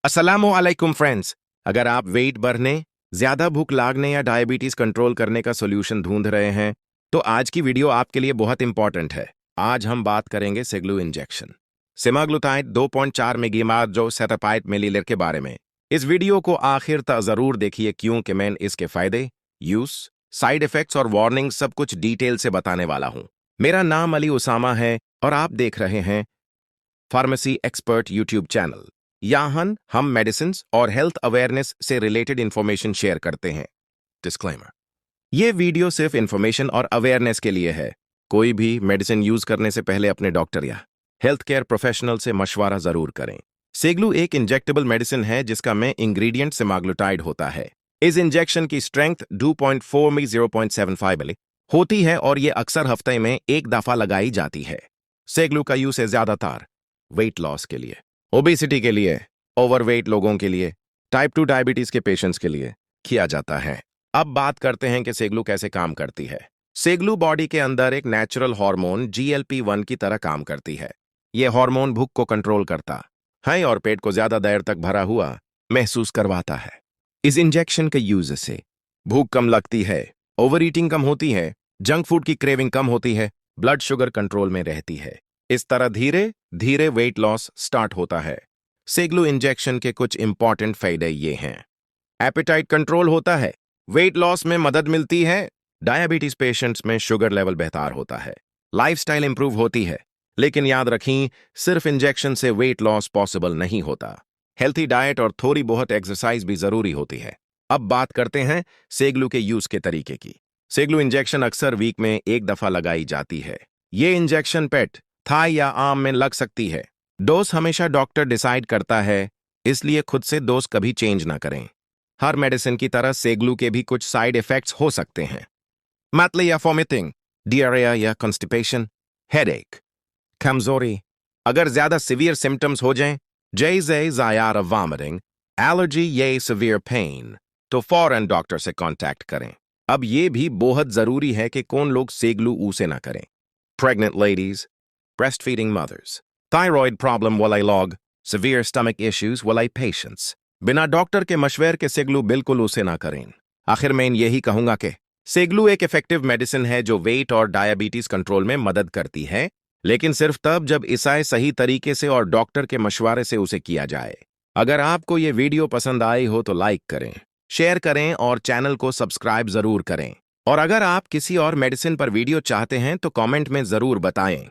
अस्सलामुअलैकुम फ्रेंड्स। अगर आप वेट बढ़ने, ज्यादा भूख लागने या डायबिटीज कंट्रोल करने का सॉल्यूशन ढूंढ रहे हैं तो आज की वीडियो आपके लिए बहुत इंपॉर्टेंट है। आज हम बात करेंगे सेग्लू इंजेक्शन सेमाग्लुटाइड 2.4 मिलीग्राम जो सेटापाइट मिलीलीटर के बारे में। इस वीडियो को आखिर तक जरूर देखिए क्योंकि मैं इसके फायदे, यूज, साइड इफेक्ट्स और वार्निंग सब कुछ डिटेल से बताने वाला हूं। मेरा नाम अली उसामा है और आप देख रहे हैं फार्मेसी एक्सपर्ट यूट्यूब चैनल। यहाँ हम मेडिसिन और हेल्थ अवेयरनेस से रिलेटेड इंफॉर्मेशन शेयर करते हैं। डिस्क्लेमर, ये वीडियो सिर्फ इंफॉर्मेशन और अवेयरनेस के लिए है। कोई भी मेडिसिन यूज करने से पहले अपने डॉक्टर या हेल्थ केयर प्रोफेशनल से मशवरा जरूर करें। सेग्लू एक इंजेक्टेबल मेडिसिन है जिसका मेन इंग्रेडिएंट सेमाग्लुटाइड होता है। इस इंजेक्शन की स्ट्रेंथ 2.4 में 0.75 होती है और ये अक्सर हफ्ते में एक दफा लगाई जाती है। सेग्लू का यूज है ज्यादातर वेट लॉस के लिए, ओबेसिटी के लिए, ओवरवेट लोगों के लिए, टाइप 2 डायबिटीज के पेशेंट्स के लिए किया जाता है। अब बात करते हैं कि सेग्लू कैसे काम करती है। सेग्लू बॉडी के अंदर एक नेचुरल हार्मोन GLP-1 की तरह काम करती है। यह हार्मोन भूख को कंट्रोल करता है और पेट को ज्यादा देर तक भरा हुआ महसूस करवाता है। इस इंजेक्शन के यूज से भूख कम लगती है, ओवर ईटिंग कम होती है, जंक फूड की क्रेविंग कम होती है, ब्लड शुगर कंट्रोल में रहती है। इस तरह धीरे धीरे वेट लॉस स्टार्ट होता है। सेग्लू इंजेक्शन के कुछ इंपॉर्टेंट फायदे ये हैं। एपेटाइट कंट्रोल होता है, वेट लॉस में मदद मिलती है, डायबिटीज पेशेंट्स में शुगर लेवल बेहतर होता है, लाइफस्टाइल इंप्रूव होती है। लेकिन याद रखें, सिर्फ इंजेक्शन से वेट लॉस पॉसिबल नहीं होता। हेल्थी डाइट और थोड़ी बहुत एक्सरसाइज भी जरूरी होती है। अब बात करते हैं सेग्लू के यूज के तरीके की। सेग्लू इंजेक्शन अक्सर वीक में एक दफा लगाई जाती है। ये इंजेक्शन पेट, थाई या आर्म में लग सकती है। डोज हमेशा डॉक्टर डिसाइड करता है, इसलिए खुद से डोज कभी चेंज ना करें। हर मेडिसिन की तरह सेग्लू के भी कुछ साइड इफेक्ट्स हो सकते हैं। मतली या वॉमिटिंग, डियरिया या कॉन्स्टिपेशन, हेडेक, कमजोरी। अगर ज्यादा सिवियर सिम्टम्स हो जाएं, जैसे ज़ायादा वॉमिटिंग, एलर्जी या सिवियर पेन, तो फौरन डॉक्टर से कांटेक्ट करें। अब ये भी बहुत जरूरी है कि कौन लोग सेग्लू उसे ना करें। Pregnant ladies, breastfeeding mothers, thyroid problem वाले लोग, severe stomach issues वाले patients, बिना डॉक्टर के मशवरे के सेग्लू बिल्कुल उसे ना करें। आखिर में यही कहूंगा कि सेग्लू एक इफेक्टिव मेडिसिन है जो वेट और डायबिटीज कंट्रोल में मदद करती है, लेकिन सिर्फ तब जब इसे सही तरीके से और डॉक्टर के मशवरे से उसे किया जाए। अगर आपको ये वीडियो पसंद आई हो तो लाइक करें, शेयर करें और चैनल को सब्सक्राइब जरूर करें। और अगर आप किसी और मेडिसिन पर वीडियो चाहते हैं तो कमेंट में जरूर बताएं।